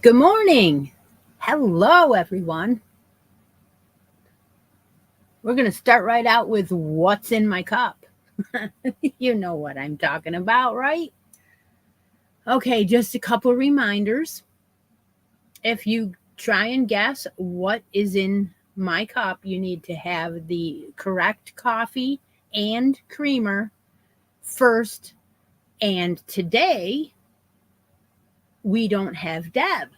Good morning. Hello, everyone. We're going to start right out with what's in my cup. You know what I'm talking about, right? Okay, just a couple reminders. If you try and guess what is in my cup, you need to have the correct coffee and creamer first. And today, we don't have Deb.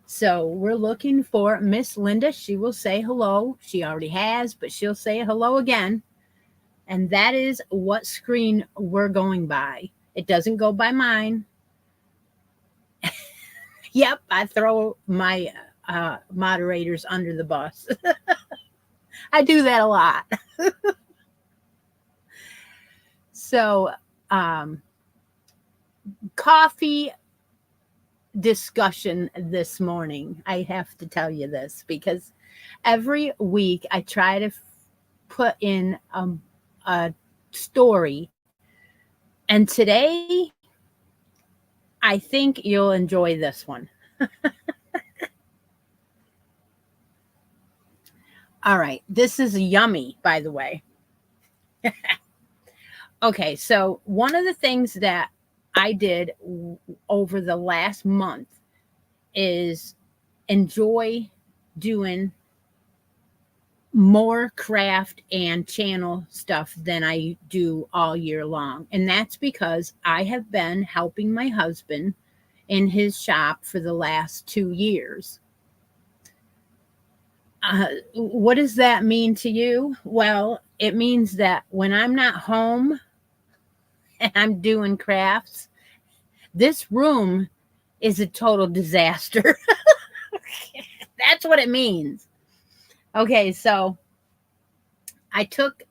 So we're looking for Miss Linda. She will say hello. She already has, but she'll say hello again. And that is what screen we're going by. It doesn't go by mine. Yep, I throw my moderators under the bus. I do that a lot. So, coffee discussion this morning. I have to tell you this because every week I try to put in a story. And today, I think you'll enjoy this one. All right. This is yummy, by the way. Okay. So, one of the things that I did over the last month is enjoy doing more craft and channel stuff than I do all year long. And that's because I have been helping my husband in his shop for the last 2 years. What does that mean to you? Well, it means that when I'm not home and I'm doing crafts, this room is a total disaster. That's what it means. Okay, so I took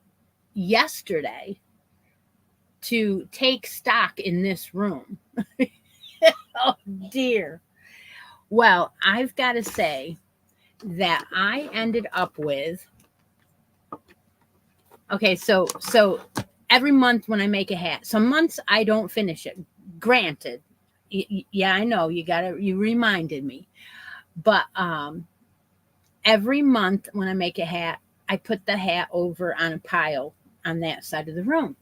yesterday to take stock in this room. Oh dear. Well, I've got to say that I ended up with okay, so every month when I make a hat, some months I don't finish it. Granted, yeah, I know you reminded me, but every month when I make a hat, I put the hat over on a pile on that side of the room.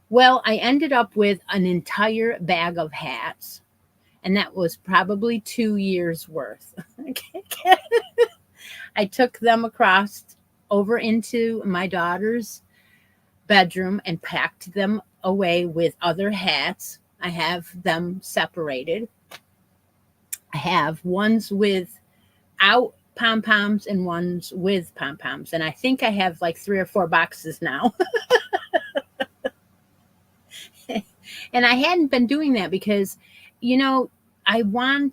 Well, I ended up with an entire bag of hats, and that was probably 2 years worth. I took them across over into my daughter's bedroom and packed them away with other hats. I have them separated. I have ones without pom poms and ones with pom poms. And I think I have like 3 or 4 boxes now. And I hadn't been doing that because, I want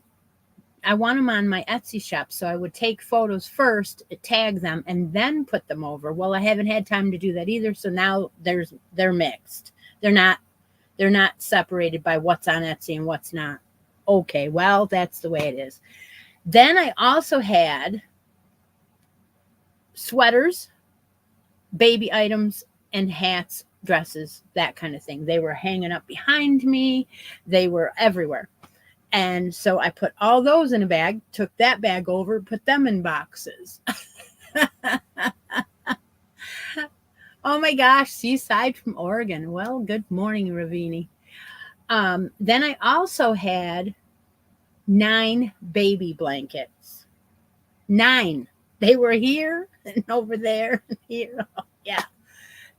them on my Etsy shop. So I would take photos first, tag them, and then put them over. Well, I haven't had time to do that either. So now they're mixed. They're not separated by what's on Etsy and what's not. Okay, well, that's the way it is. Then I also had sweaters, baby items, and hats, dresses, that kind of thing. They were hanging up behind me. They were everywhere. And so I put all those in a bag, took that bag over, put them in boxes. Oh my gosh, Seaside from Oregon. Well, good morning, Ravini. Then I also had 9 baby blankets. 9. They were here and over there and here. Oh, yeah,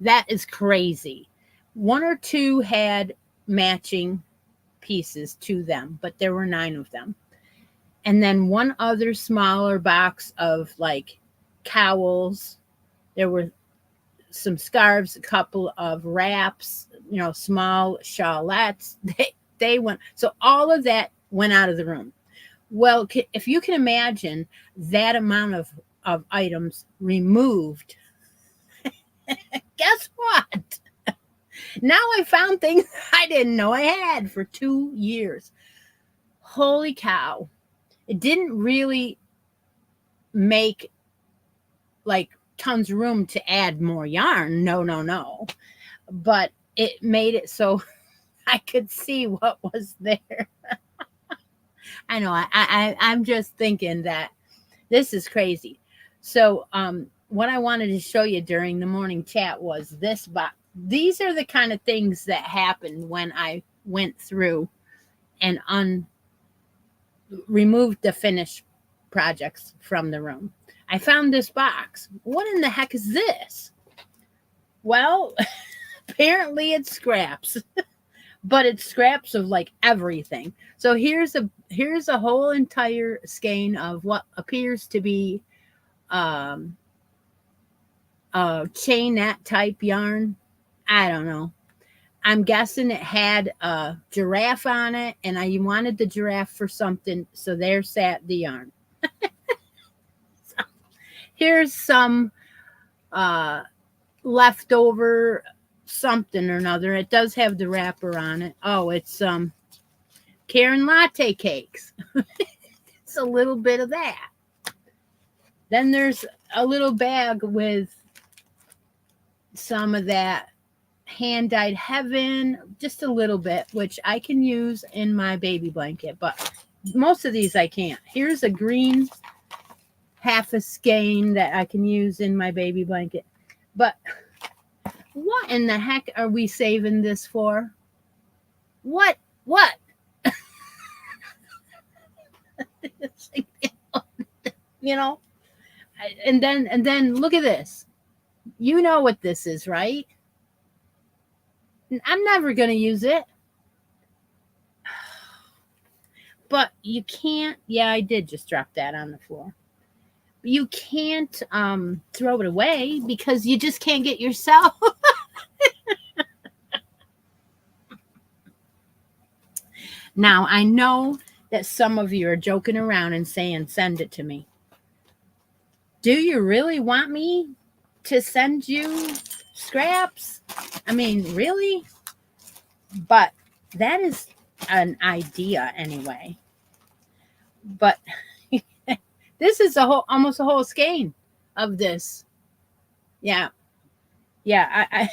that is crazy. 1 or 2 had matching pieces to them, but there were 9 of them. And then 1 other smaller box of like cowls. There were some scarves, a couple of wraps, small shawlettes. They went, so all of that went out of the room. Well, if you can imagine that amount of items removed, guess what? Now I found things I didn't know I had for 2 years. Holy cow. It didn't really make like tons of room to add more yarn. No. But it made it so I could see what was there. I know. I'm just thinking that this is crazy. So, what I wanted to show you during the morning chat was this box. These are the kind of things that happened when I went through and removed the finished projects from the room. I found this box. What in the heck is this? Well, apparently it's scraps, but it's scraps of like everything. So here's a whole entire skein of what appears to be chainette type yarn. I don't know. I'm guessing it had a giraffe on it, and I wanted the giraffe for something, so there sat the yarn. So here's some leftover something or another. It does have the wrapper on it. Oh, it's Karen latte cakes. It's a little bit of that. Then there's a little bag with some of that hand-dyed heaven, just a little bit, which I can use in my baby blanket, but most of these I can't. Here's a green half a skein that I can use in my baby blanket. But what in the heck are we saving this for? What? You know? And then look at this. You know what this is, right? I'm never going to use it. But you can't. Yeah, I did just drop that on the floor. You can't throw it away because you just can't get yourself. Now, I know that some of you are joking around and saying, send it to me. Do you really want me to send you scraps? I mean, really? But that is an idea anyway. But this is almost a whole skein of this. Yeah. I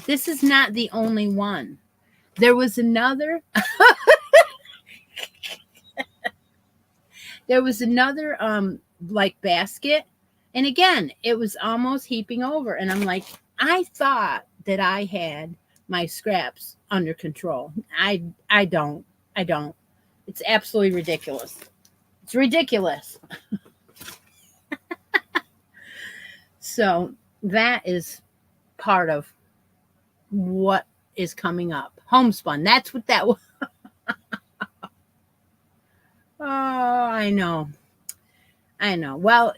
this is not the only one. There was another. There was another like basket, and again, it was almost heaping over, and I'm like, I thought that I had my scraps under control. I don't. It's absolutely ridiculous. It's ridiculous. So that is part of what is coming up. Homespun. That's what that was. Oh, I know. Well,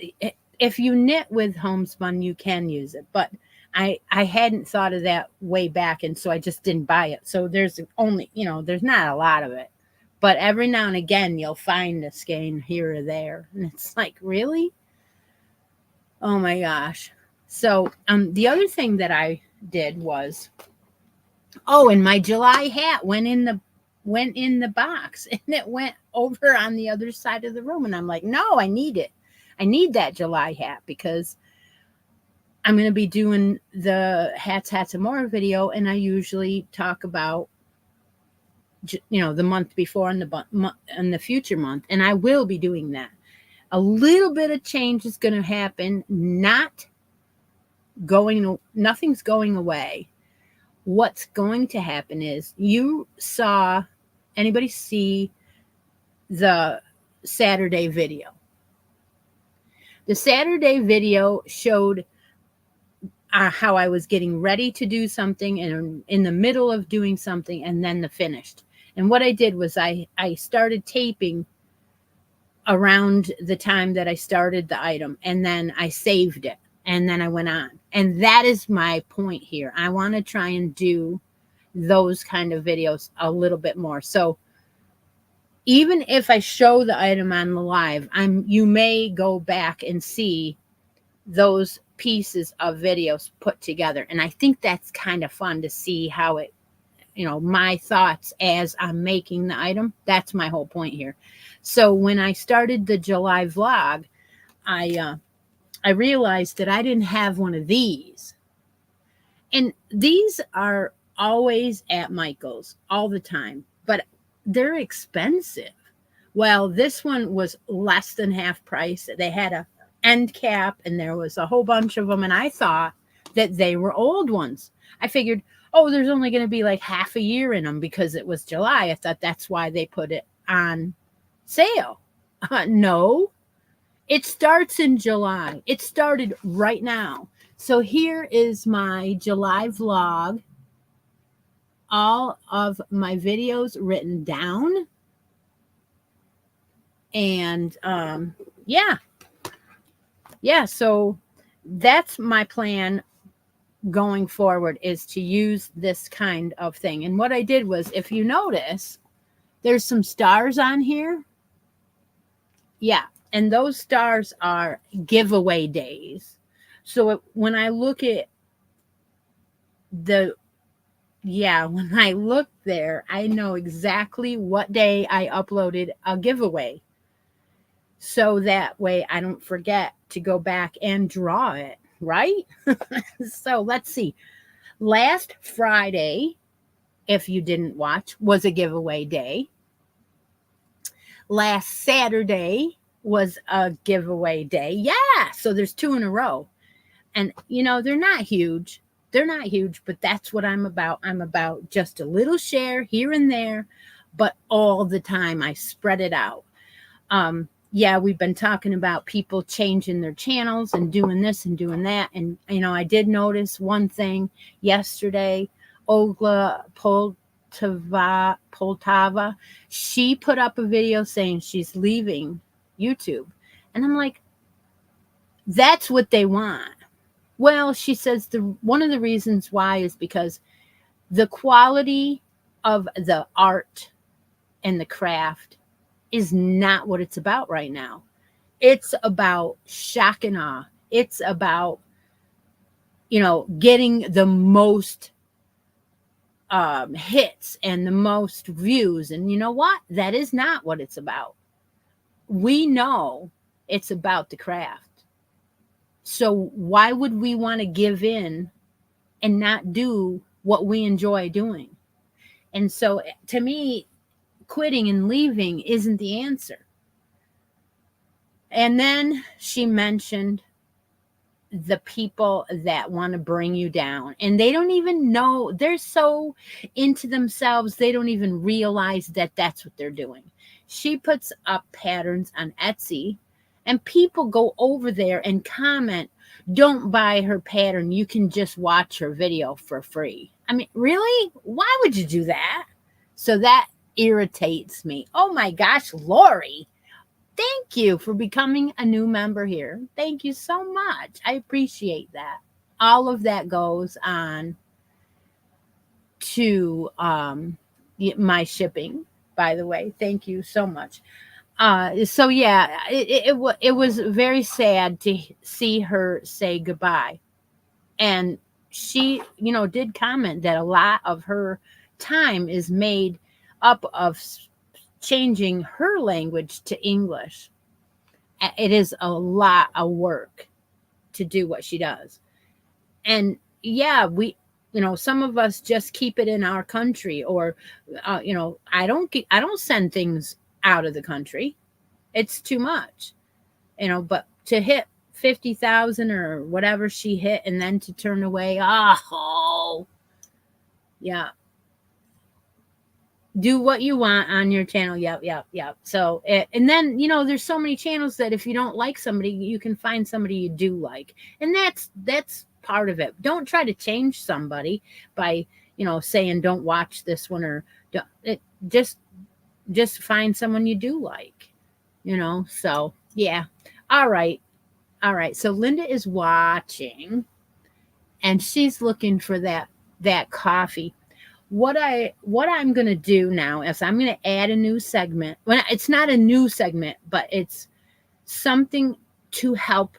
if you knit with homespun, you can use it, but I hadn't thought of that way back, and so I just didn't buy it. So there's only, there's not a lot of it, but every now and again you'll find a skein here or there, and it's like, really? Oh my gosh. So the other thing that I did was, and my July hat went in the box, and it went over on the other side of the room, and I'm like, no, I need it. I need that July hat because I'm going to be doing the hats and more video, and I usually talk about the month before and the future month, and I will be doing that. A little bit of change is going to happen. Nothing's going away. What's going to happen is, anybody see the Saturday video? The Saturday video showed how I was getting ready to do something and in the middle of doing something, and then the finished. And what I did was I started taping around the time that I started the item, and then I saved it, and then I went on. And that is my point here. I want to try and do those kind of videos a little bit more. So even if I show the item on the live, you may go back and see those pieces of videos put together. And I think that's kind of fun to see how it, my thoughts as I'm making the item. That's my whole point here. So when I started the July vlog, I realized that I didn't have one of these. And these are always at Michael's all the time. but they're expensive. Well, this one was less than half price. They had a end cap and there was a whole bunch of them. And I thought that they were old ones. I figured, oh, there's only going to be like half a year in them because it was July. I thought that's why they put it on sale. No, it starts in July. It started right now. So here is my July vlog. All of my videos written down. And yeah, so that's my plan going forward, is to use this kind of thing. And what I did was, if you notice, there's some stars on here. Yeah, and those stars are giveaway days. So when I look at when I look there, I know exactly what day I uploaded a giveaway. So that way I don't forget to go back and draw it, right? So let's see. Last Friday, if you didn't watch, was a giveaway day. Last Saturday was a giveaway day. Yeah, so there's 2 in a row. And, they're not huge. They're not huge, but that's what I'm about. I'm about just a little share here and there, but all the time I spread it out. Yeah, we've been talking about people changing their channels and doing this and doing that. And, I did notice one thing yesterday. Olga Poltava, she put up a video saying she's leaving YouTube. And I'm like, that's what they want. Well, she says one of the reasons why is because the quality of the art and the craft is not what it's about right now. It's about shock and awe. It's about, getting the most hits and the most views. And you know what? That is not what it's about. We know it's about the craft. So why would we want to give in and not do what we enjoy doing? And so to me, quitting and leaving isn't the answer. And then she mentioned the people that want to bring you down, and they don't even know. They're so into themselves, they don't even realize that that's what they're doing. She puts up patterns on Etsy, and people go over there and comment, don't buy her pattern, you can just watch her video for free. I mean, really? Why would you do that? So that irritates me. Oh my gosh, Lori, thank you for becoming a new member here. Thank you so much. I appreciate that. All of that goes on to my shipping, by the way. Thank you so much. So yeah, it was very sad to see her say goodbye. And she, did comment that a lot of her time is made up of changing her language to English. It is a lot of work to do what she does. And yeah, we, some of us just keep it in our country, or, I don't send things out of the country. It's too much, but to hit 50,000 or whatever she hit and then to turn away. Oh, yeah. Do what you want on your channel. Yep. So, and then, there's so many channels that if you don't like somebody, you can find somebody you do like. And that's part of it. Don't try to change somebody by, saying, don't watch this one, or just find someone you do like, so yeah. All right. So Linda is watching and she's looking for that coffee. What I'm going to do now is I'm going to add a new segment. Well, it's not a new segment, but it's something to help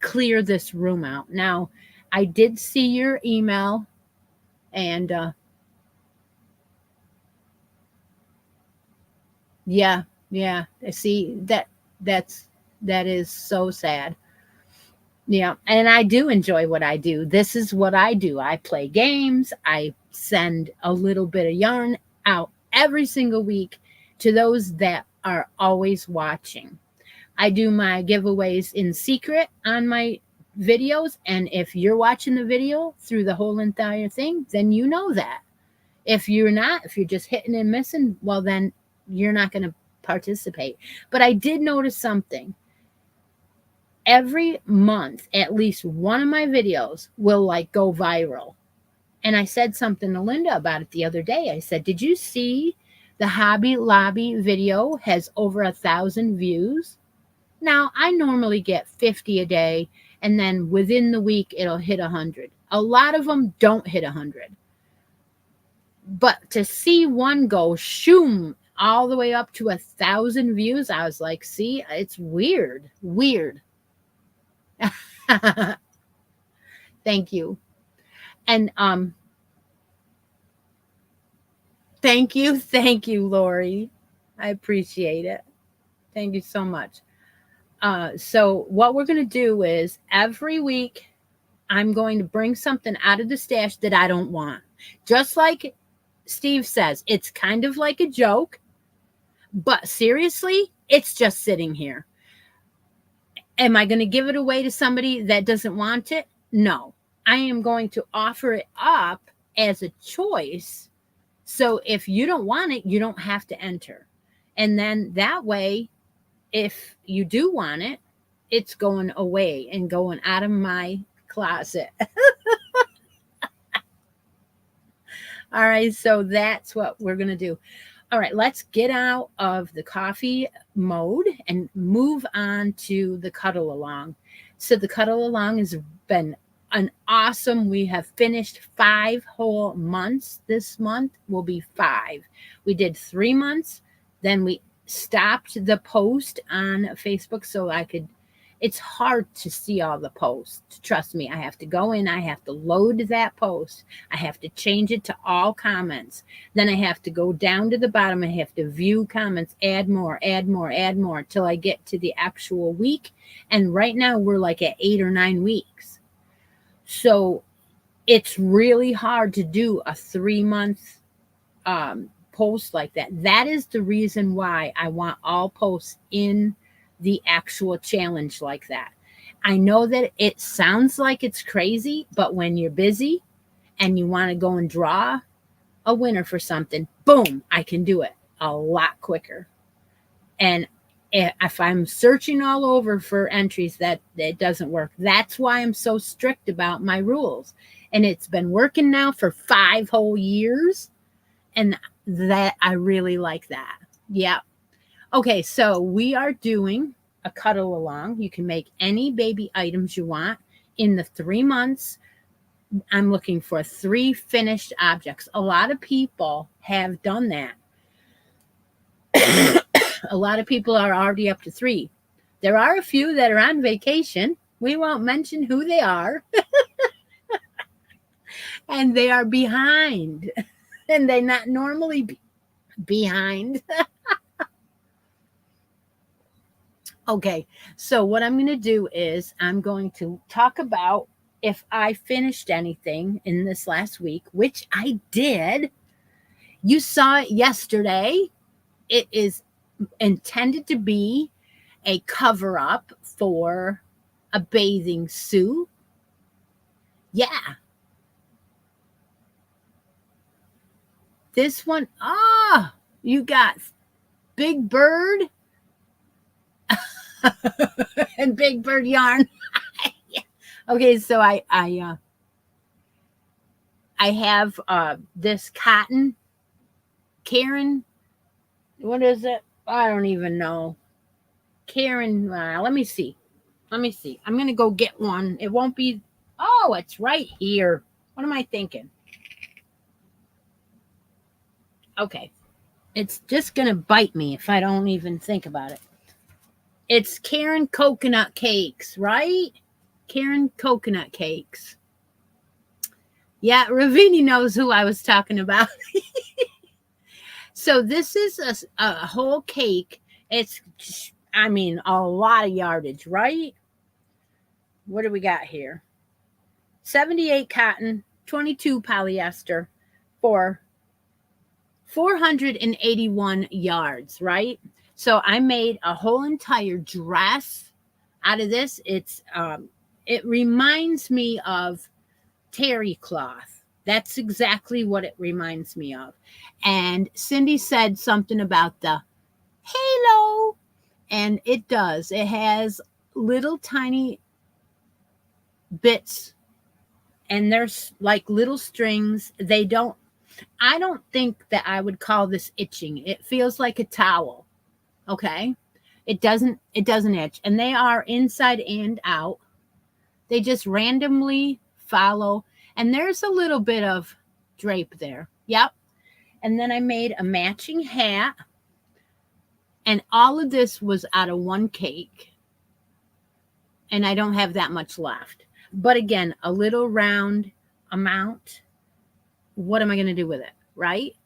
clear this room out. Now, I did see your email, and yeah. I see that is so sad. Yeah, and I do enjoy what I do. This is what I do. I play games. I send a little bit of yarn out every single week to those that are always watching. I do my giveaways in secret on my videos. And if you're watching the video through the whole entire thing, then you know that. If you're not, if you're just hitting and missing, well, then you're not going to participate. But I did notice something. Every month, at least one of my videos will like go viral. And I said something to Linda about it the other day. I said, did you see the Hobby Lobby video has over 1,000 views? Now, I normally get 50 a day, and then within the week, it'll hit 100. A lot of them don't hit 100. But to see one go shoom all the way up to 1,000 views, I was like, see, it's weird. Thank you. And thank you, Lori. I appreciate it. Thank you so much. So what we're going to do is every week I'm going to bring something out of the stash that I don't want. Just like Steve says, it's kind of like a joke, but seriously, it's just sitting here. Am I going to give it away to somebody that doesn't want it? No. I am going to offer it up as a choice. So if you don't want it, you don't have to enter. And then that way, if you do want it, it's going away and going out of my closet. All right, so that's what we're going to do. All right, let's get out of the coffee mode and move on to the cuddle along. So the cuddle along has been an awesome. We have finished 5 whole months. This month will be 5. We did 3 months. Then we stopped the post on Facebook so I could. It's hard to see all the posts. Trust me, I have to go in. I have to load that post. I have to change it to all comments. Then I have to go down to the bottom. I have to view comments, add more till I get to the actual week. And right now we're like at 8 or 9 weeks. So it's really hard to do a 3-month post like that. That is the reason why I want all posts in the actual challenge like that. I know that it sounds like it's crazy, but when you're busy and you want to go and draw a winner for something, boom, I can do it a lot quicker. And if I'm searching all over for entries, that doesn't work. That's why I'm so strict about my rules. And it's been working now for 5 whole years. And that I really like that. Yeah. Okay, so we are doing a cuddle along. You can make any baby items you want. In the 3 months, I'm looking for 3 finished objects. A lot of people have done that. A lot of people are already up to 3. There are a few that are on vacation. We won't mention who they are. And they are behind. And they're not normally behind. Okay, so what I'm going to do is I'm going to talk about if I finished anything in this last week, which I did. You saw it yesterday. It is intended to be a cover-up for a bathing suit. Yeah. This one, you got Big Bird and Big Bird yarn. Okay, so I have this cotton. Karen, what is it? I don't even know. Karen, let me see. I'm going to go get one. It won't be. Oh, it's right here. What am I thinking? Okay. It's just going to bite me if I don't even think about it. It's Karen Coconut Cakes, right? Karen Coconut Cakes. Yeah, Ravini knows who I was talking about. So this is a whole cake. It's, I mean, a lot of yardage, right? What do we got here? 78 cotton, 22 polyester for 481 yards, right? So I made a whole entire dress out of this. It reminds me of terry cloth. That's exactly what it reminds me of. And Cindy said something about the halo, and it does. It has little tiny bits, and there's like little strings. I don't think that I would call this itching. It feels like a towel. Okay. It doesn't itch. And they are inside and out. They just randomly follow. And there's a little bit of drape there. Yep. And then I made a matching hat. And all of this was out of one cake. And I don't have that much left. But again, a little round amount. What am I going to do with it? Right?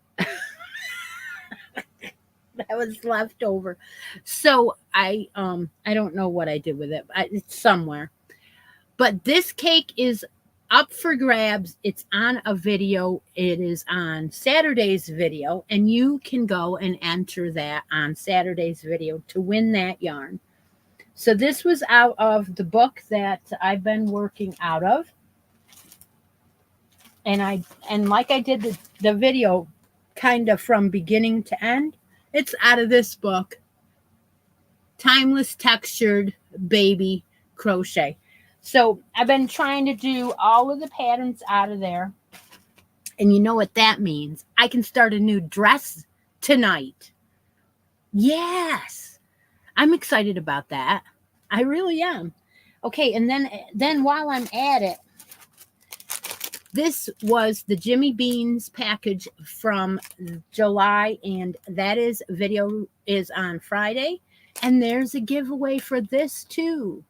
That was left over. So I don't know what I did with it. It's somewhere. But this cake is up for grabs. It's on a video. It is on Saturday's video, and you can go and enter that on Saturday's video to win that yarn. So this was out of the book that I've been working out of. And like I did the video kind of from beginning to end, it's out of this book, Timeless Textured Baby Crochet. So I've been trying to do all of the patterns out of there. And you know what that means? I can start a new dress tonight. Yes. I'm excited about that. I really am. Okay, and then while I'm at it, this was the Jimmy Beans package from July, and that video is on Friday. And there's a giveaway for this too.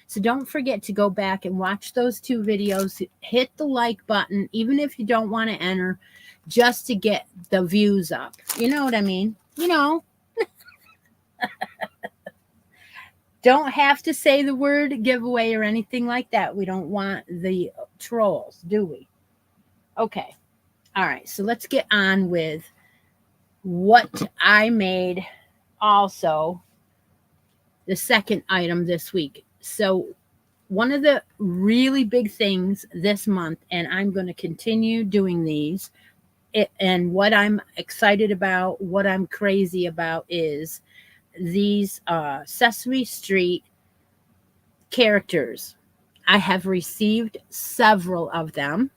So don't forget to go back and watch those two videos. Hit the like button, even if you don't want to enter, just to get the views up. You know what I mean? You know. Don't have to say the word giveaway or anything like that. We don't want the trolls, do we? Okay. All right. So let's get on with what I made also the second item this week. So one of the really big things this month, and I'm going to continue doing these, and what I'm excited about, what I'm crazy about is these Sesame Street characters. I have received several of them.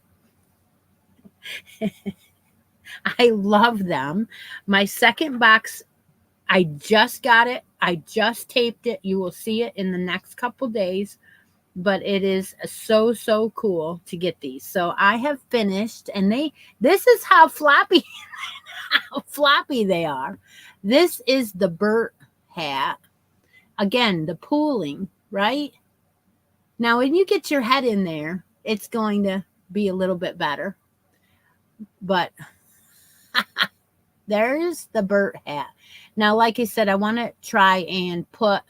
I love them. My second box, I just got it. I just taped it. You will see it in the next couple days. But it is so cool to get these. So I have finished, and this is how floppy they are. This is the Bert Hat. Again, the pooling, right? Now, when you get your head in there, it's going to be a little bit better. But there's the Bert Hat. Now, like I said, I want to try and put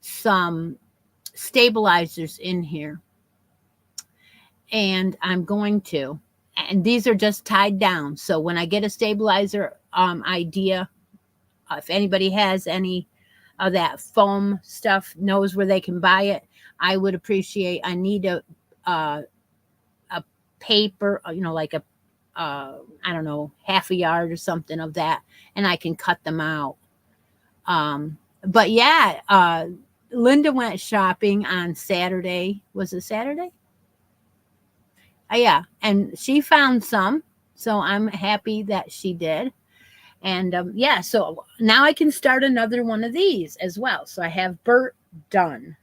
some stabilizers in here. And I'm going to. And these are just tied down. So when I get a stabilizer idea, if anybody has any of that foam stuff, knows where they can buy it, I would appreciate. I need a paper, like a I don't know, half a yard or something of that, and I can cut them out. But yeah, Linda went shopping on Saturday. Was it Saturday? Yeah, and she found some, so I'm happy that she did. And yeah, so now I can start another one of these as well. So I have Bert done,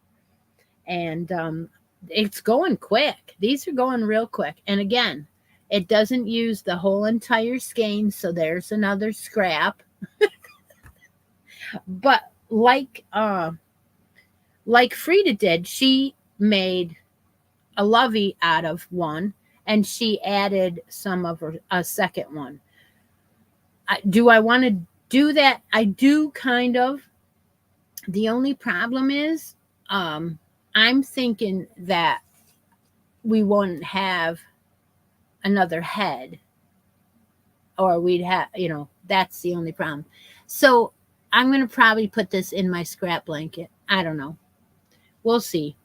and it's going quick. These are going real quick. And again, it doesn't use the whole entire skein, so there's another scrap. But like Frida did, she made a lovey out of one, and she added some of a second one. Do I want to do that? I do, kind of. The only problem is I'm thinking that we won't have another head, or we'd have, That's the only problem. So I'm going to probably put this in my scrap blanket. I don't know. We'll see.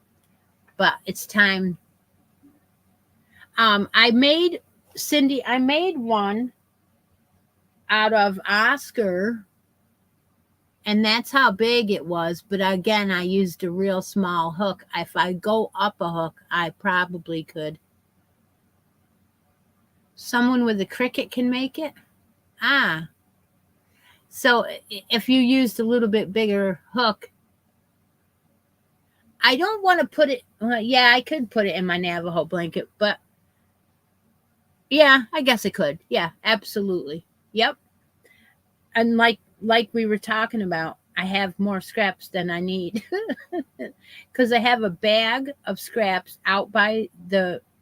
But it's time. Cindy, I made one out of Oscar, and that's how big it was. But again, I used a real small hook. If I go up a hook, I probably could. Someone with a Cricut can make it? Ah. So if you used a little bit bigger hook, I don't want to put it, yeah, I could put it in my Navajo blanket, but yeah, I guess I could. Yeah, absolutely. Yep. And like we were talking about, I have more scraps than I need because I have a bag of scraps out by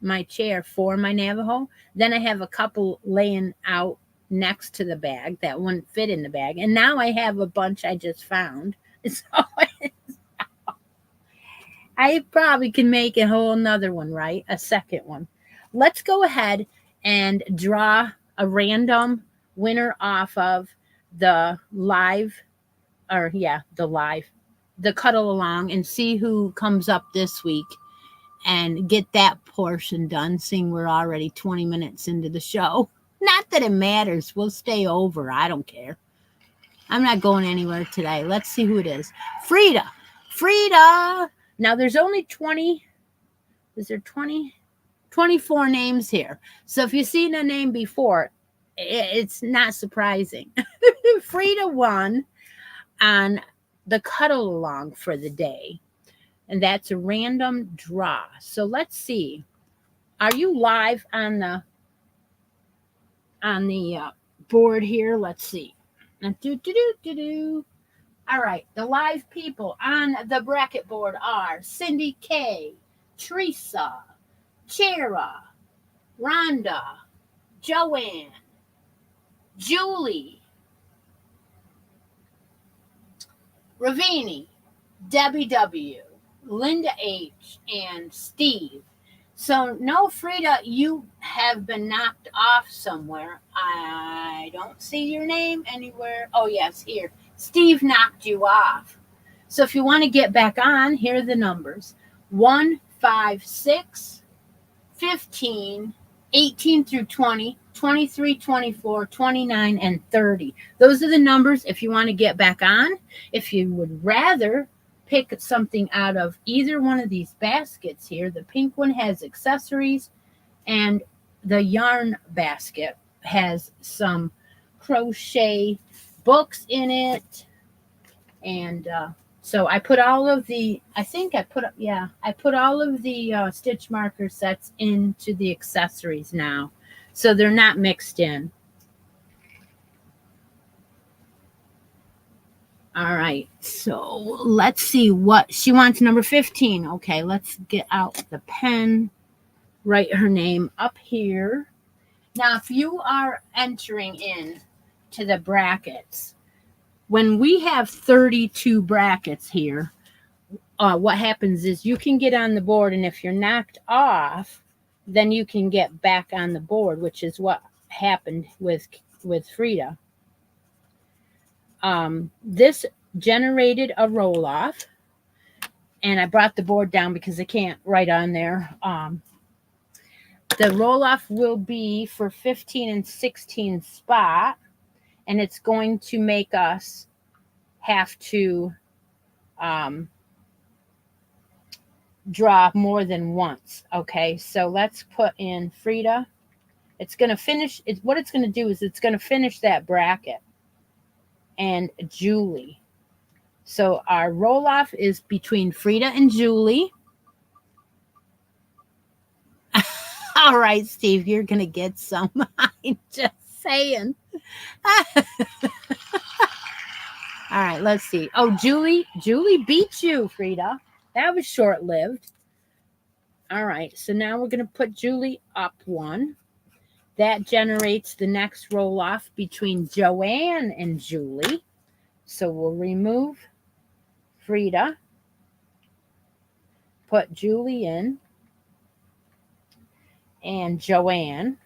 my chair for my Navajo. Then I have a couple laying out next to the bag that wouldn't fit in the bag, and now I have a bunch I just found. So I probably can make a whole nother one, right? A second one. Let's go ahead and draw a random winner off of the live, the cuddle along, and see who comes up this week and get that portion done, seeing we're already 20 minutes into the show. Not that it matters. We'll stay over. I don't care. I'm not going anywhere today. Let's see who it is. Frida. Frida. Now, there's only 20. Is there 20? 24 names here. So if you've seen a name before, it's not surprising. Frida won on the cuddle along for the day. And that's a random draw. So let's see. Are you live on the board here? Let's see. All right. The live people on the bracket board are Cindy K, Teresa, Chera, Rhonda, Joanne, Julie, Ravini, Debbie W, Linda H, and Steve. So, no, Frida, you have been knocked off somewhere. I don't see your name anywhere. Oh, yes, here. Steve knocked you off. So, if you want to get back on, here are the numbers 1, 5, 6, 15, 18 through 20, 23, 24, 29, and 30. Those are the numbers if you want to get back on. If you would rather pick something out of either one of these baskets here, the pink one has accessories, and the yarn basket has some crochet books in it. And so I put all of the, I put all of the stitch marker sets into the accessories now. So they're not mixed in. All right, so let's see what she wants. Number 15. Okay, let's get out the pen, write her name up here. Now, if you are entering in to the brackets, when we have 32 brackets here, what happens is you can get on the board, and if you're knocked off, then you can get back on the board, which is what happened with Frida. This generated a roll-off, and I brought the board down because I can't write on there. The roll-off will be for 15 and 16 spot, and it's going to make us have to draw more than once. Okay, so let's put in Frida. It's going to finish. What it's going to do is it's going to finish that bracket. And Julie. So our roll-off is between Frida and Julie. All right, Steve, you're going to get some. I'm just saying. All right, let's see. Oh, Julie beat you, Frida. That was short-lived. All right, so now we're going to put Julie up one. That generates the next roll-off between Joanne and Julie. So we'll remove Frida, put Julie in, and Joanne.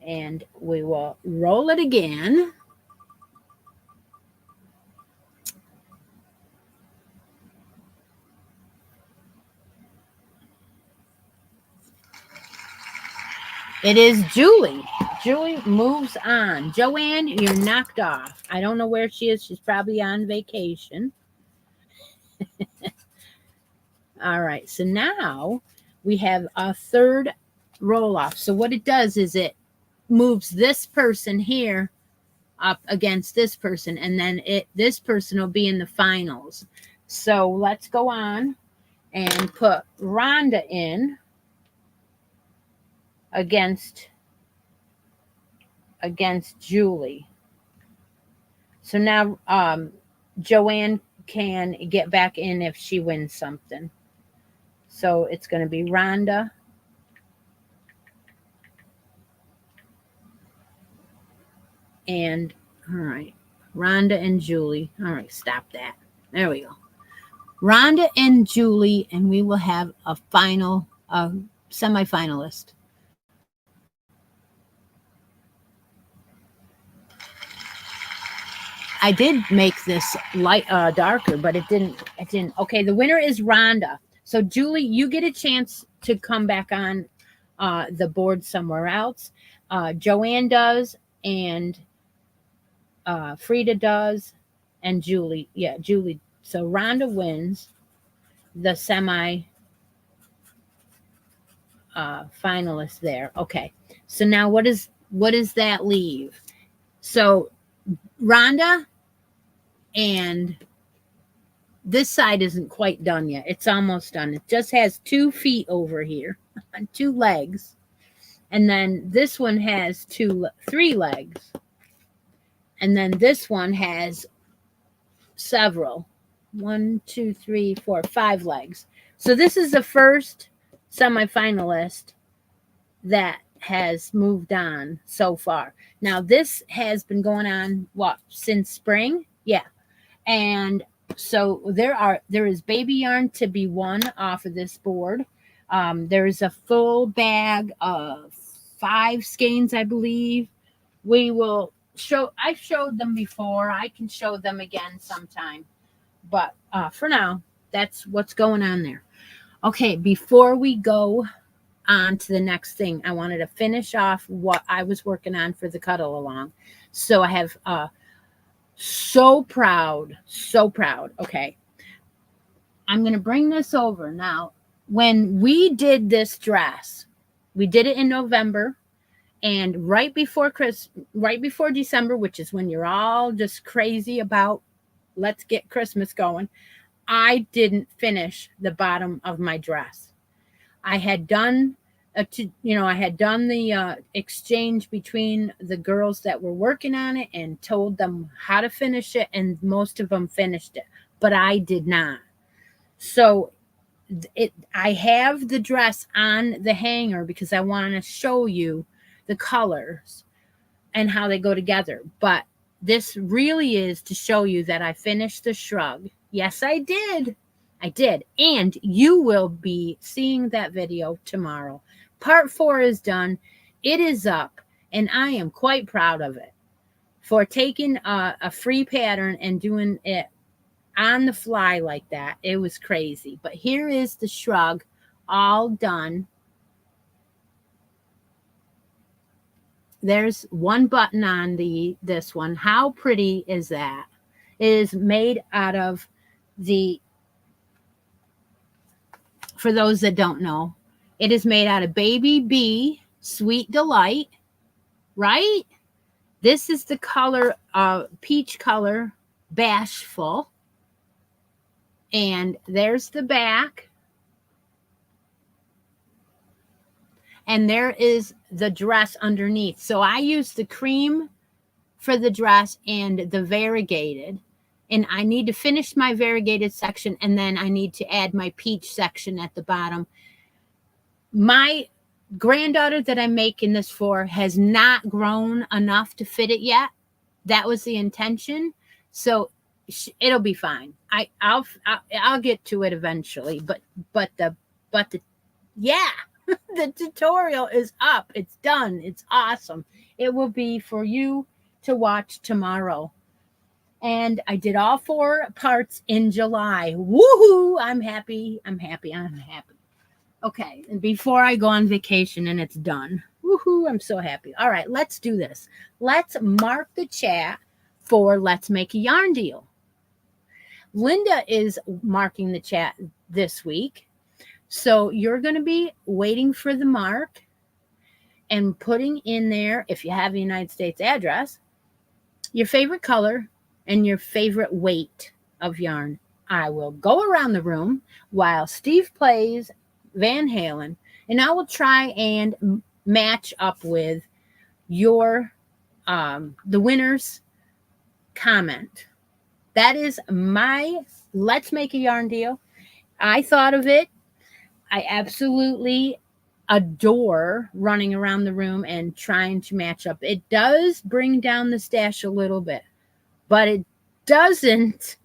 And we will roll it again. It is Julie. Julie moves on. Joanne, you're knocked off. I don't know where she is. She's probably on vacation. All right. So now we have a third roll off. So what it does is it moves this person here up against this person, and then this person will be in the finals. So let's go on and put Rhonda in against Julie. So now Joanne can get back in if she wins something. So it's going to be Rhonda and, all right, Rhonda and Julie. All right, stop that. There we go. Rhonda and Julie, and we will have a final semifinalist. I did make this light darker, but it didn't. Okay, the winner is Rhonda. So Julie, you get a chance to come back on the board somewhere else. Joanne does, and Frida does, and Julie. Yeah, Julie. So Rhonda wins the semi finalist there. Okay. So now what does that leave? So Rhonda, and this side isn't quite done yet. It's almost done. It just has 2 feet over here and 2 legs. And then this one has 3 legs. And then this one has several. 1, 2, 3, 4, 5 legs. So this is the first semifinalist that has moved on so far. Now this has been going on since spring? Yeah. And so there is baby yarn to be won off of this board. There is a full bag of 5 skeins, I believe. We will show. I showed them before. I can show them again sometime. But for now, that's what's going on there. Okay, before we go on to the next thing, I wanted to finish off what I was working on for the cuddle along. So I have so proud. Okay, I'm going to bring this over now. When we did this dress, we did it in November, and right before December, which is when you're all just crazy about let's get Christmas going, I didn't finish the bottom of my dress. I had done the exchange between the girls that were working on it and told them how to finish it, and most of them finished it, but I did not. So I have the dress on the hanger because I want to show you the colors and how they go together. But this really is to show you that I finished the shrug. Yes, I did. And you will be seeing that video tomorrow. Part 4 is done. It is up, and I am quite proud of it for taking a free pattern and doing it on the fly like that. It was crazy. But here is the shrug all done. There's one button on this one. How pretty is that? It is made out of for those that don't know, it is made out of Baby Bee Sweet Delight, right? This is the color, peach color, Bashful. And there's the back. And there is the dress underneath. So I used the cream for the dress and the variegated. And I need to finish my variegated section, and then I need to add my peach section at the bottom. My granddaughter that I'm making this for has not grown enough to fit it yet. That was the intention. So it'll be fine. I'll get to it eventually. But yeah. The tutorial is up. It's done. It's awesome. It will be for you to watch tomorrow. And I did all 4 parts in July. Woohoo! I'm happy. I'm happy. I'm happy. Okay. And before I go on vacation and it's done. Woohoo! I'm so happy. All right. Let's do this. Let's mark the chat for Let's Make a Yarn Deal. Linda is marking the chat this week. So you're going to be waiting for the mark and putting in there, if you have a United States address, your favorite color and your favorite weight of yarn. I will go around the room while Steve plays Van Halen, and I will try and match up with your the winner's comment. That is my Let's Make a Yarn Deal. I thought of it. I absolutely adore running around the room and trying to match up. It does bring down the stash a little bit, but it doesn't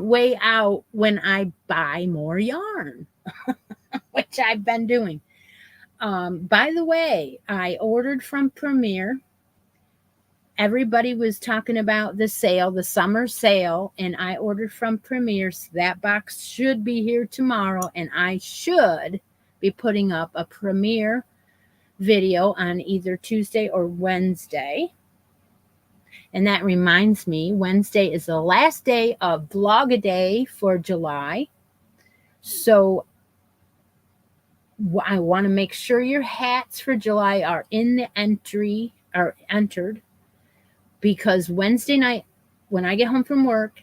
weigh out when I buy more yarn, which I've been doing. By the way, I ordered from Premier. Everybody was talking about the sale, the summer sale, and I ordered from Premier. So that box should be here tomorrow, and I should be putting up a Premier video on either Tuesday or Wednesday. And that reminds me, Wednesday is the last day of Vlog-A-Day for July. So I want to make sure your hats for July are in the entry, are entered, because Wednesday night, when I get home from work,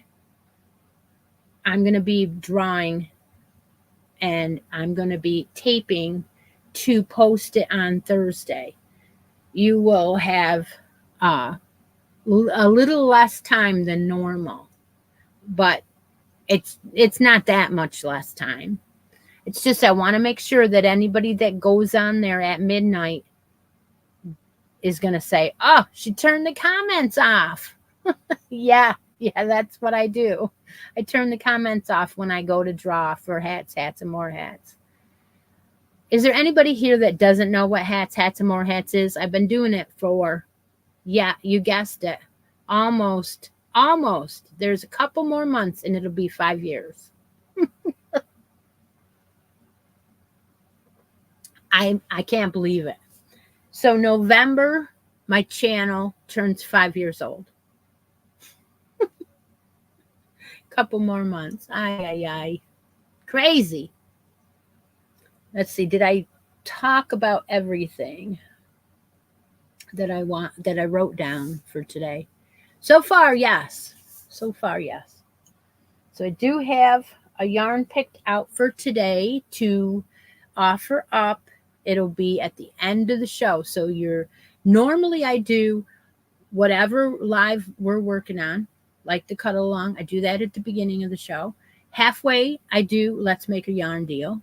I'm going to be drawing and I'm going to be taping to post it on Thursday. You will have a little less time than normal, but it's not that much less time. It's just I want to make sure that anybody that goes on there at midnight is going to say, oh, she turned the comments off. Yeah, that's what I do. I turn the comments off when I go to draw for hats, and more hats. Is there anybody here that doesn't know what hats, and more hats is? I've been doing it for, yeah, you guessed it, almost. There's a couple more months and it'll be 5 years. I can't believe it. So November, my channel turns 5 years old. Couple more months. Ay. Crazy. Let's see. Did I talk about everything that I wrote down for today? So far, yes. So I do have a yarn picked out for today to offer up. It'll be at the end of the show. So normally I do whatever live we're working on, like the cut along. I do that at the beginning of the show. Halfway, I do Let's Make a Yarn Deal.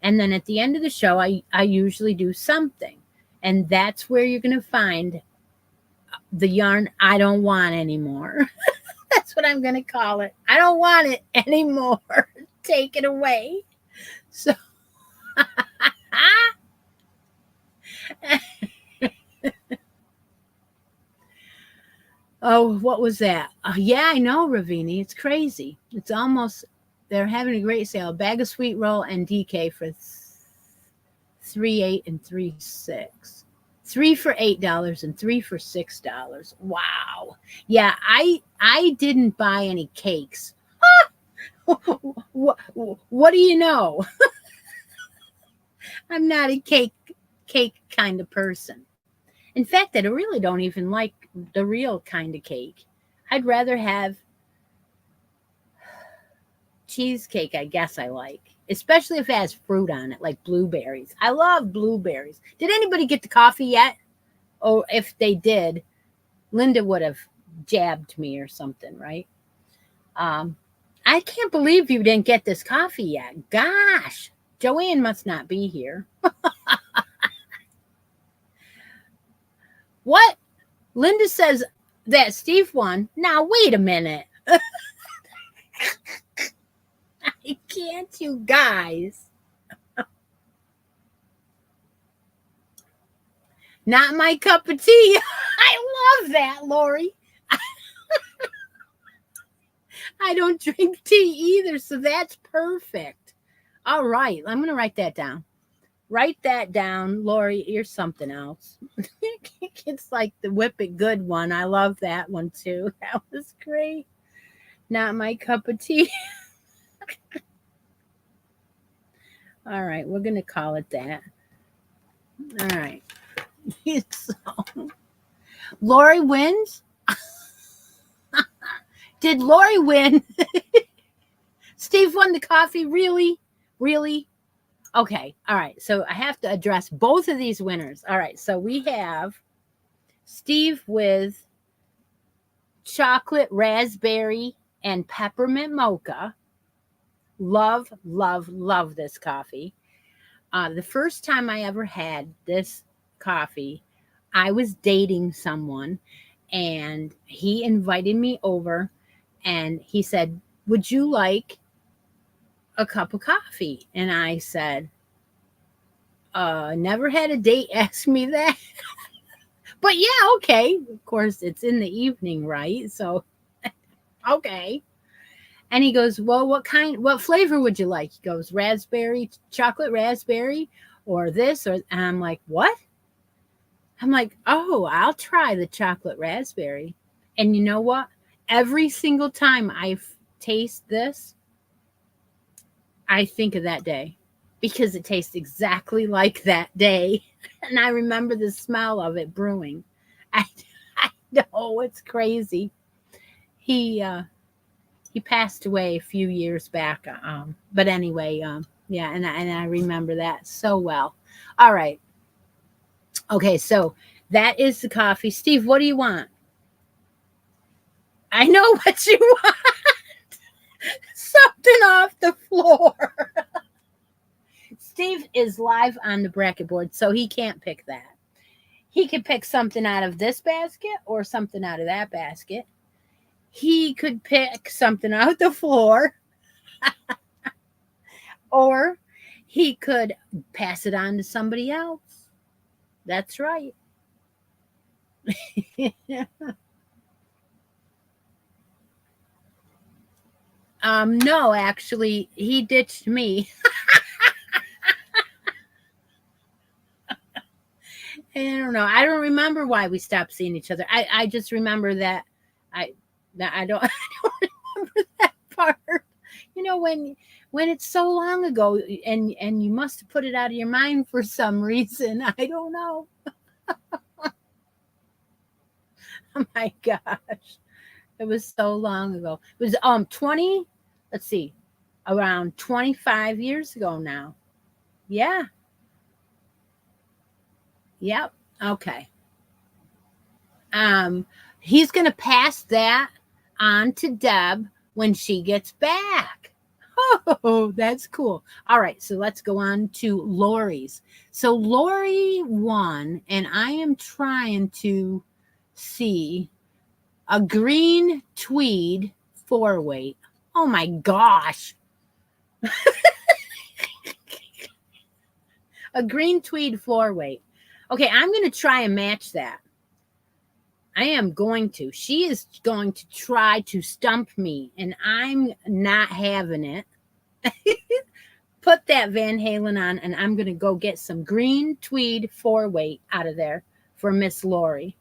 And then at the end of the show, I usually do something. And that's where you're going to find the yarn I don't want anymore. That's what I'm going to call it. I don't want it anymore. Take it away. So oh, what was that? Yeah, I know, Ravini. It's crazy. It's almost, they're having a great sale. A bag of sweet roll and DK for $3.8 and $3.6. 3 for $8 and 3 for $6. Wow. Yeah, I didn't buy any cakes. What do you know? I'm not a cake kind of person. In fact, I really don't even like the real kind of cake. I'd rather have cheesecake, I guess I like. Especially if it has fruit on it, like blueberries. I love blueberries. Did anybody get the coffee yet? Or if they did, Linda would have jabbed me or something, right? I can't believe you didn't get this coffee yet. Gosh, Joanne must not be here. What? Linda says that Steve won. Now, wait a minute. I can't, you guys. Not my cup of tea. I love that, Lori. I don't drink tea either, so that's perfect. All right, I'm going to write that down. Write that down, Lori. You're something else. It's like the Whip It Good one. I love that one too. That was great. Not my cup of tea. All right, we're going to call it that. All right. So, Lori wins. Did Lori win? Steve won the coffee? Really? Really? Okay. All right. So I have to address both of these winners. All right. So we have Steve with chocolate, raspberry, and peppermint mocha. Love, love, love this coffee. The first time I ever had this coffee, I was dating someone and he invited me over and he said, "Would you like a cup of coffee?" And I said, never had a date ask me that. But yeah, okay. Of course, it's in the evening, right? So, okay. And he goes, "Well, what flavor would you like?" He goes, "Raspberry, chocolate raspberry, or this, or," and I'm like, "What?" I'm like, "Oh, I'll try the chocolate raspberry." And you know what? Every single time I taste this, I think of that day because it tastes exactly like that day. And I remember the smell of it brewing. I, I know it's crazy. He passed away a few years back. But anyway, yeah, and I remember that so well. All right. Okay, so that is the coffee. Steve, what do you want? I know what you want. Something off the floor. Steve is live on the bracket board, so he can't pick that. He could pick something out of this basket or something out of that basket. He could pick something out the floor, or he could pass it on to somebody else. That's right. No, actually, he ditched me. I don't know. I don't remember why we stopped seeing each other. I just remember that I I don't I don't remember that part. You know when it's so long ago and you must have put it out of your mind for some reason. I don't know. Oh my gosh. It was so long ago. It was 20, let's see, around 25 years ago now. Yeah. Yep. Okay. Um, he's going to pass that on to Deb when she gets back. Oh, that's cool. All right, so let's go on to Lori's. So Lori won, and I am trying to see a green tweed 4-weight. Oh my gosh. A green tweed 4-weight. Okay, I'm going to try and match that. I am going to. She is going to try to stump me, and I'm not having it. Put that Van Halen on, and I'm going to go get some green tweed 4-weight out of there for Miss Lori.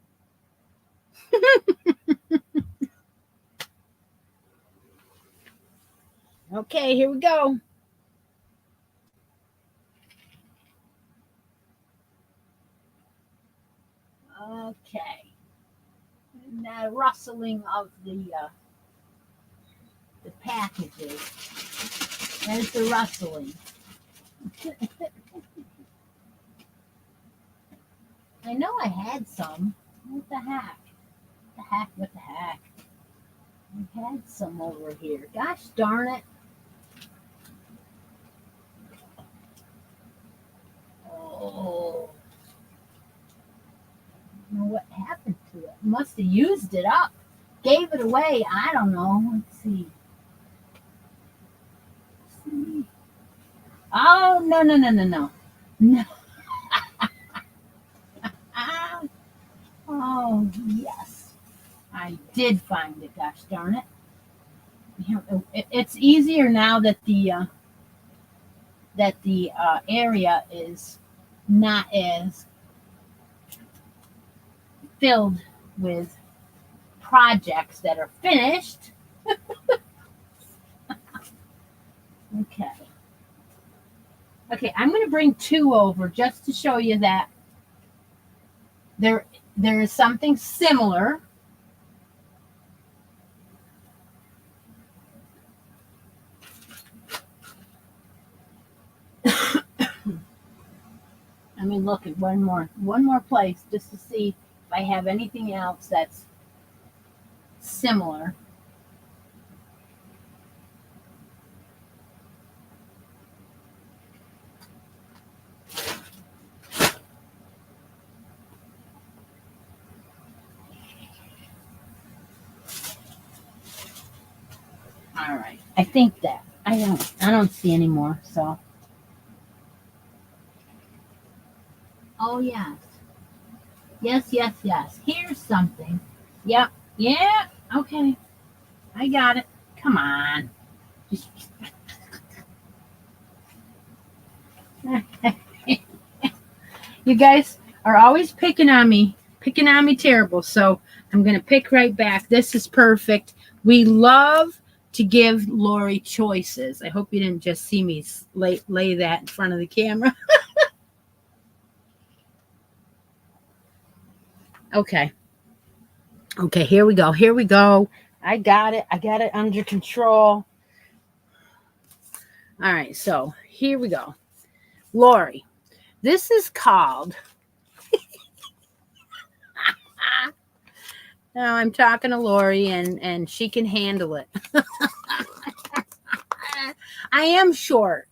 Okay, here we go. Okay. And that rustling of the packages. There's the rustling. I know I had some. What the heck? What the heck? What the heck? I had some over here. Gosh darn it. Oh. I don't know what happened to it. Must have used it up. Gave it away. I don't know. Let's see. Oh, no, no, no, no, no. No. Oh, yes. I did find it, gosh darn it. It's easier now that the area is not as filled with projects that are finished. Okay. Okay, I'm going to bring two over just to show you that there is something similar. Let me look at one more place just to see if I have anything else that's similar. All right. I think that I don't see any more, so. Oh yes. Yes. Here's something. Yep. Yeah. Okay. I got it. Come on. Just you guys are always picking on me terrible. So I'm going to pick right back. This is perfect. We love to give Lori choices. I hope you didn't just see me lay that in front of the camera. Okay. Okay, here we go. I got it under control. All right, so here we go. Lori, this is called now I'm talking to Lori and she can handle it. I am short.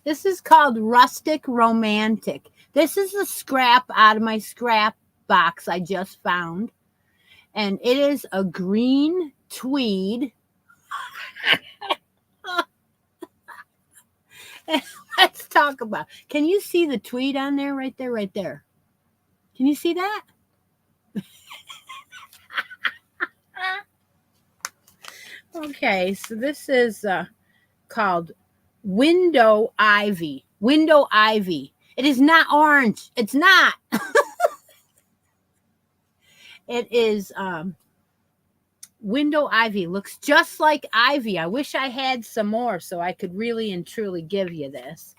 This is called Rustic Romantic. This is a scrap out of my scrap box I just found. And it is a green tweed. Let's talk about. Can you see the tweed on there? Right there. Can you see that? Okay, so this is called Window Ivy. Window Ivy. It is not orange. It's not. It is Window Ivy. Looks just like ivy. I wish I had some more so I could really and truly give you this,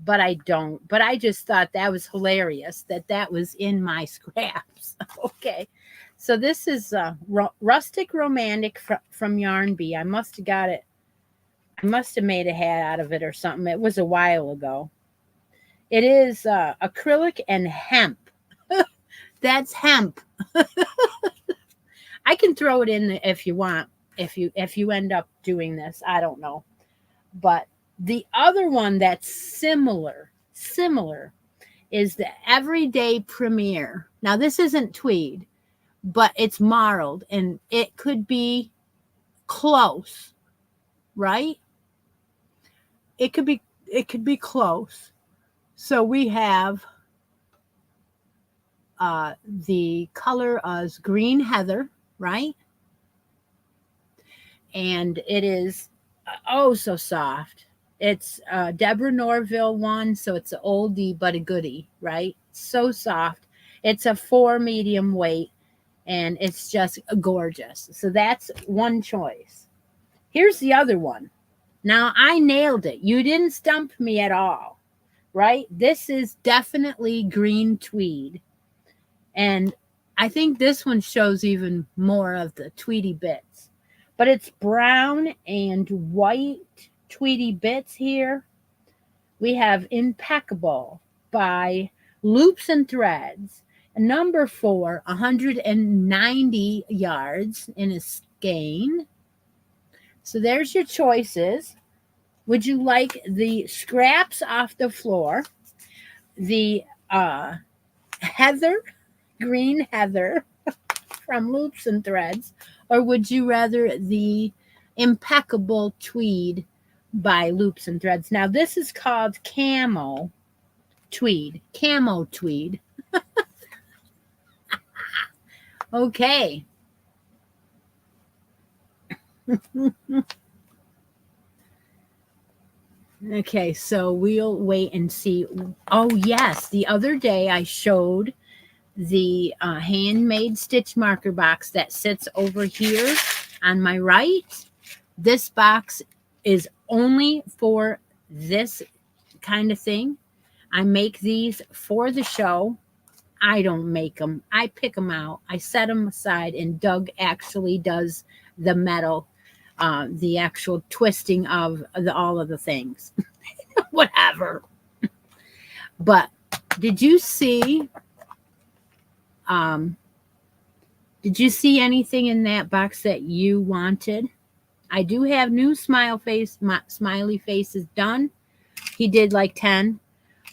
but I don't. But I just thought that was hilarious that was in my scraps. Okay. So this is Rustic Romantic from Yarn Bee. I must have got it. I must have made a hat out of it or something. It was a while ago. It is acrylic and hemp. That's hemp. I can throw it in if you want. If you end up doing this, I don't know. But the other one that's similar is the Everyday Premier. Now this isn't tweed, but it's marled and it could be close, right? It could be close. So we have the color is green heather, right? And it is oh so soft. It's Deborah Norville one, so it's an oldie but a goodie, right? So soft. It's a 4 medium weight, and it's just gorgeous. So that's one choice. Here's the other one. Now I nailed it. You didn't stump me at all, right? This is definitely green tweed. And I think this one shows even more of the tweedy bits. But it's brown and white tweedy bits here. We have Impeccable by Loops and Threads. Number 4, 190 yards in a skein. So there's your choices. Would you like the scraps off the floor, the heather, green heather from Loops and Threads, or would you rather the Impeccable tweed by Loops and Threads? Now this is called camo tweed. Okay. Okay, so we'll wait and see. Oh, yes. The other day I showed the handmade stitch marker box that sits over here on my right. This box is only for this kind of thing. I make these for the show. I don't make them. I pick them out. I set them aside, and Doug actually does the metal, the actual twisting of all of the things. Whatever. But did you see? Um, did you see anything in that box that you wanted? I do have new smiley faces done. He did like 10.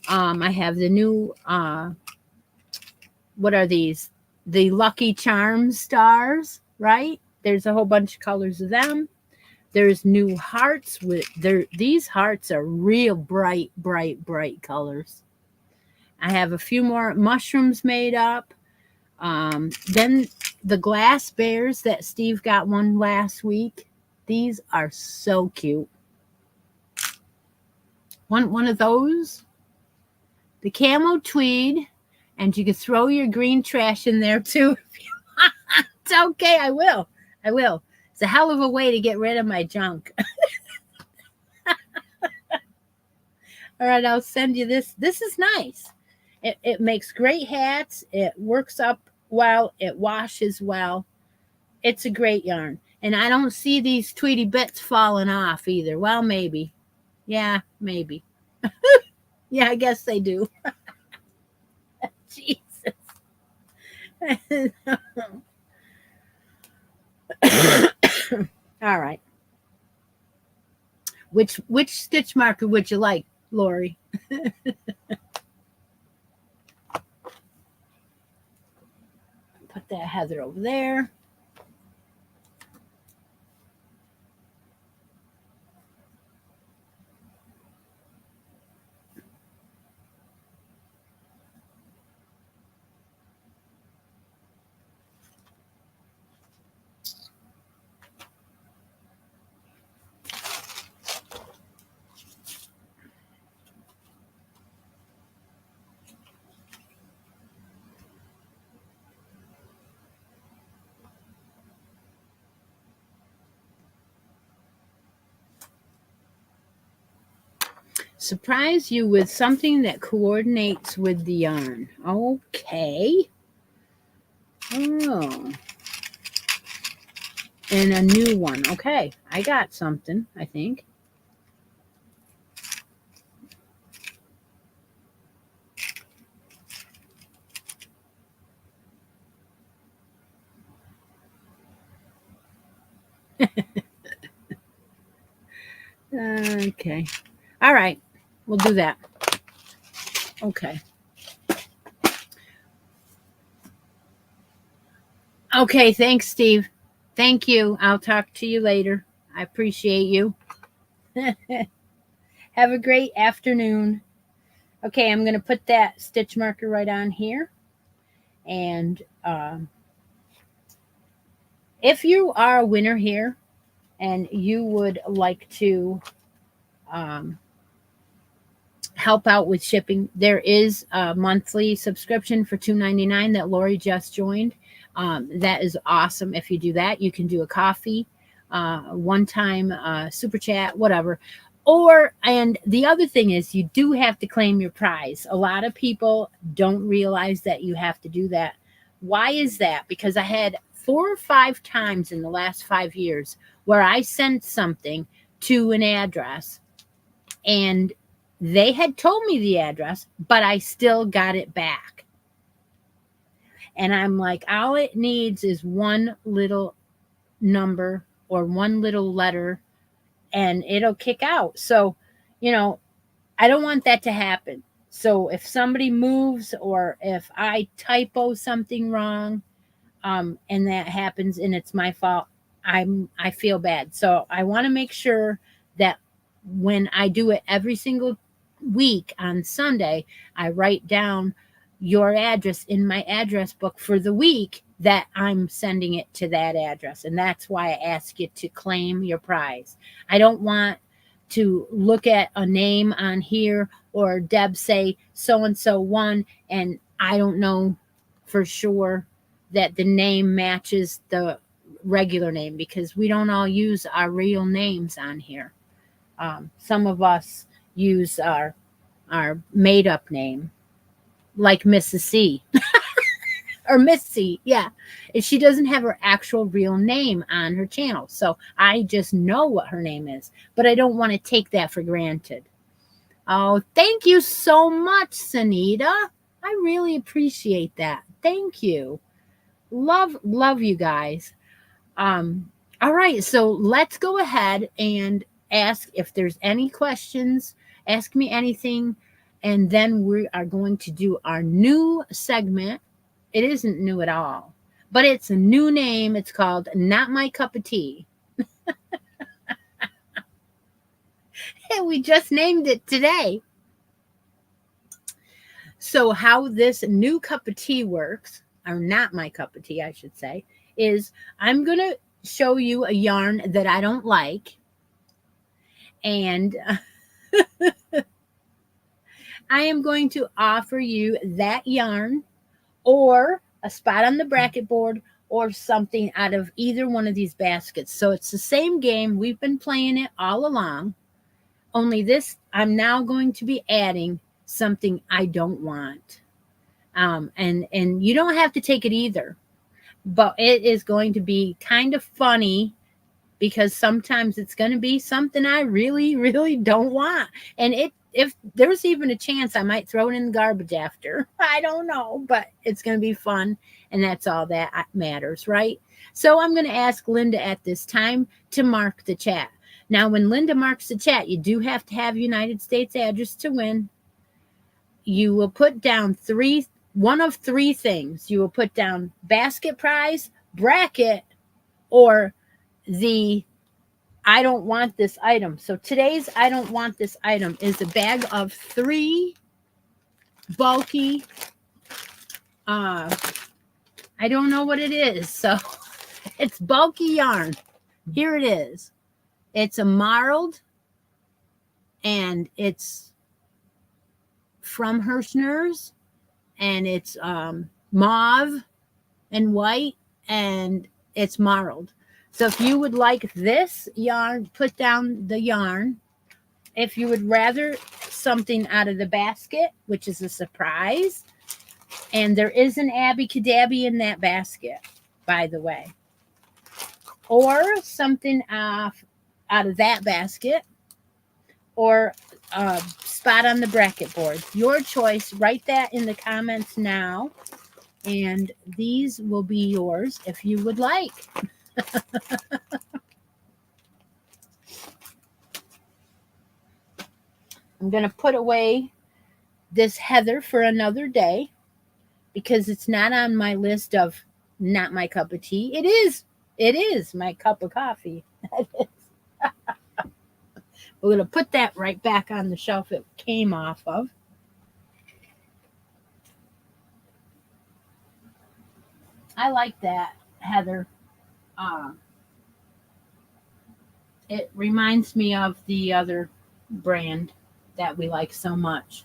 I have the new what are these? The Lucky Charms stars, right? There's a whole bunch of colors of them. There's new hearts with these hearts are real bright, bright, bright colors. I have a few more mushrooms made up. Then the glass bears that Steve got one last week. These are so cute. One of those. The camo tweed, and you can throw your green trash in there too. It's okay. I will. It's a hell of a way to get rid of my junk. All right, I'll send you this. This is nice. It makes great hats. It works up well. It washes well. It's a great yarn. And I don't see these Tweety bits falling off either. Well, maybe. Yeah, maybe. Yeah, I guess they do. Jesus. All right. Which stitch marker would you like, Lori? Put that Heather over there. Surprise you with something that coordinates with the yarn. Okay. Oh. And a new one. Okay. I got something, I think. Okay. All right. We'll do that. Okay. Okay. Thanks, Steve. Thank you. I'll talk to you later. I appreciate you. Have a great afternoon. Okay, I'm going to put that stitch marker right on here. And if you are a winner here and you would like to help out with shipping, there is a monthly subscription for $2.99 that Lori just joined. That is awesome. If you do that, you can do a coffee, one-time super chat, whatever. And the other thing is you do have to claim your prize. A lot of people don't realize that you have to do that. Why is that? Because I had 4 or 5 times in the last 5 years where I sent something to an address and they had told me the address, but I still got it back. And I'm like, all it needs is one little number or one little letter and it'll kick out. So, I don't want that to happen. So if somebody moves or if I typo something wrong, and that happens and it's my fault, I feel bad. So I want to make sure that when I do it every single week on Sunday, I write down your address in my address book for the week that I'm sending it to that address. And that's why I ask you to claim your prize. I don't want to look at a name on here or Deb say so and so won, and I don't know for sure that the name matches the regular name, because we don't all use our real names on here. Some of us use our made up name, like Mrs. C or Miss C. Yeah. And she doesn't have her actual real name on her channel. So I just know what her name is, but I don't want to take that for granted. Oh, thank you so much, Sanita. I really appreciate that. Thank you. Love you guys. All right, so let's go ahead and ask if there's any questions. Ask me anything, and then we are going to do our new segment. It isn't new at all, but it's a new name. It's called Not My Cup of Tea. And we just named it today. So how this new cup of tea works, or not my cup of tea, I should say, is I'm going to show you a yarn that I don't like. And I am going to offer you that yarn or a spot on the bracket board or something out of either one of these baskets. So it's the same game. We've been playing it all along. Only this, I'm now going to be adding something I don't want. And you don't have to take it either. But it is going to be kind of funny, because sometimes it's going to be something I really, really don't want. And if there's even a chance I might throw it in the garbage after. I don't know, but it's going to be fun. And that's all that matters, right? So I'm going to ask Linda at this time to mark the chat. Now, when Linda marks the chat, you do have to have United States address to win. You will put down one of three things. You will put down basket prize, bracket, or the I don't want this item. So today's I don't want this item is a bag of 3 bulky, I don't know what it is. So it's bulky yarn. Here it is. It's a marled, and it's from Hirschner's, and it's mauve and white, and it's marled. So if you would like this yarn, put down the yarn. If you would rather something out of the basket, which is a surprise, and there is an Abby Cadabby in that basket, by the way, or something out of that basket, or a spot on the bracket board. Your choice. Write that in the comments now, and these will be yours if you would like. I'm going to put away this heather for another day, because it's not on my list of not my cup of tea. It is my cup of coffee. We're going to put that right back on the shelf it came off of. I like that heather. It reminds me of the other brand that we like so much.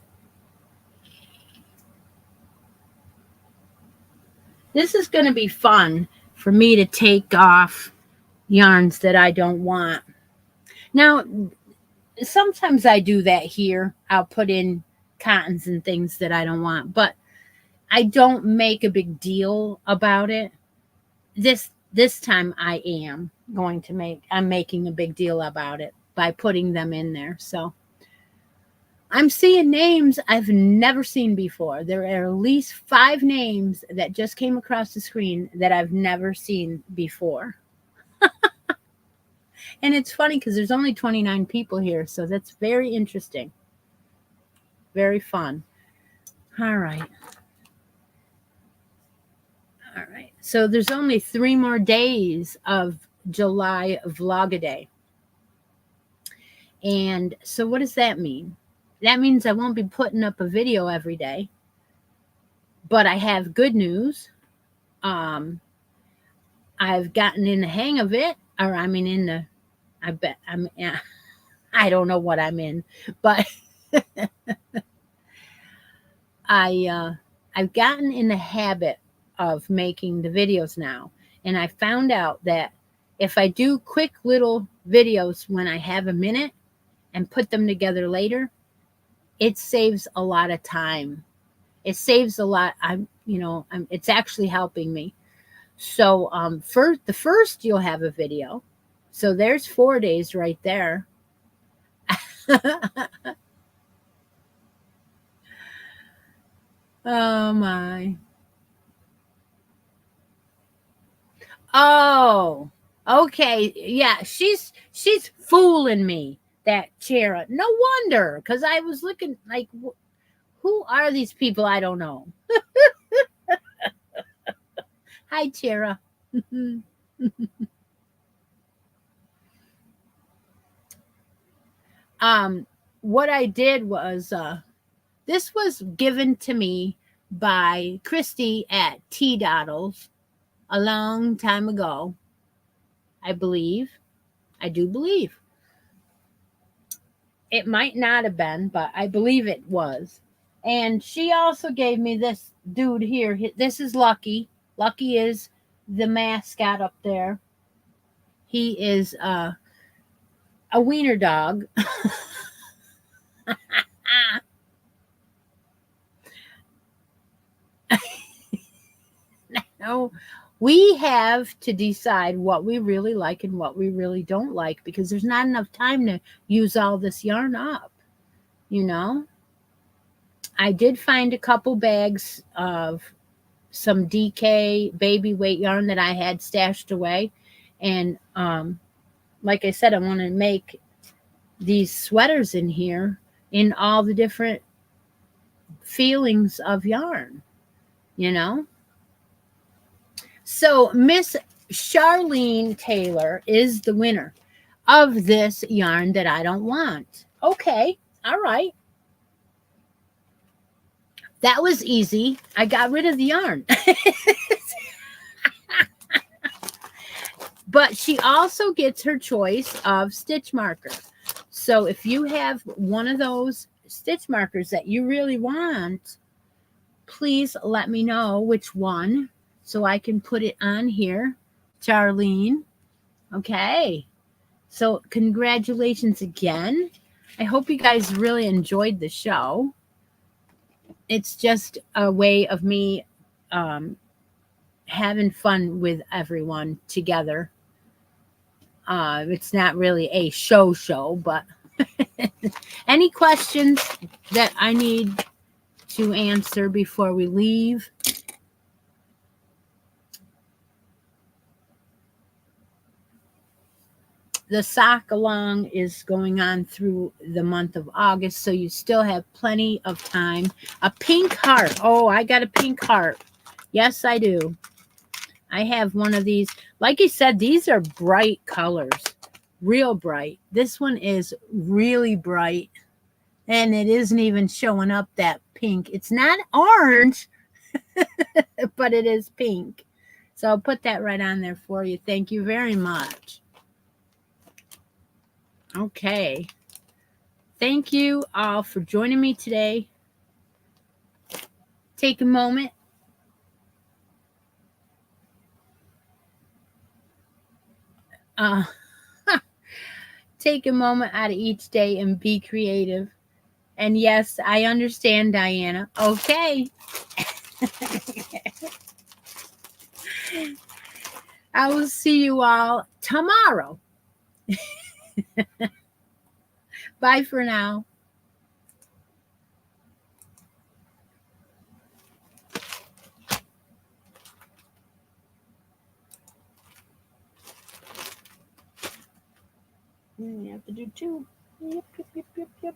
This is going to be fun for me to take off yarns that I don't want. Now, sometimes I do that here. I'll put in cottons and things that I don't want, but I don't make a big deal about it. This time I am going to I'm making a big deal about it by putting them in there. So I'm seeing names I've never seen before. There are at least 5 names that just came across the screen that I've never seen before. And it's funny because there's only 29 people here, so that's very interesting. Very fun. All right. All right. So there's only 3 more days of July Vlog-A-Day. And so what does that mean? That means I won't be putting up a video every day. But I have good news. I've gotten in the hang of it, or I mean, I bet yeah, I don't know what I'm in, but I I've gotten in the habit of making the videos now, and I found out that if I do quick little videos when I have a minute and put them together later, it saves a lot of time. It saves a lot. It's actually helping me. So, first you'll have a video. So there's 4 days right there. Oh my. Oh, okay. Yeah, she's fooling me. That Chera. No wonder, because I was looking like, who are these people? I don't know. Hi, Chera. um, what I did was this was given to me by Christi at Tea Doddles a long time ago. I believe. I do believe. It might not have been, but I believe it was. And she also gave me this dude here. This is Lucky. Lucky is the mascot up there. He is a wiener dog. No, we have to decide what we really like and what we really don't like because there's not enough time to use all this yarn up, you know? I did find a couple bags of some DK baby weight yarn that I had stashed away. And like I said, I want to make these sweaters in here in all the different feelings of yarn, you know? So Miss Charlene Taylor is the winner of this yarn that I don't want. Okay, all right. That was easy. I got rid of the yarn. But she also gets her choice of stitch marker. So if you have one of those stitch markers that you really want, please let me know which one so I can put it on here. Charlene. Okay. So congratulations again. I hope you guys really enjoyed the show. It's just a way of me having fun with everyone together. It's not really a show, but any questions that I need to answer before we leave? The sock along is going on through the month of August, so you still have plenty of time. A pink heart. Oh, I got a pink heart. Yes, I do. I have one of these. Like I said, these are bright colors. Real bright. This one is really bright. And it isn't even showing up that pink. It's not orange, but it is pink. So I'll put that right on there for you. Thank you very much. Okay. Thank you all for joining me today. Take a moment. Take a moment out of each day and be creative. And yes, I understand, Diana. Okay. I will see you all tomorrow. Bye for now. You have to do two. Yep, yep, yep, yep, yep.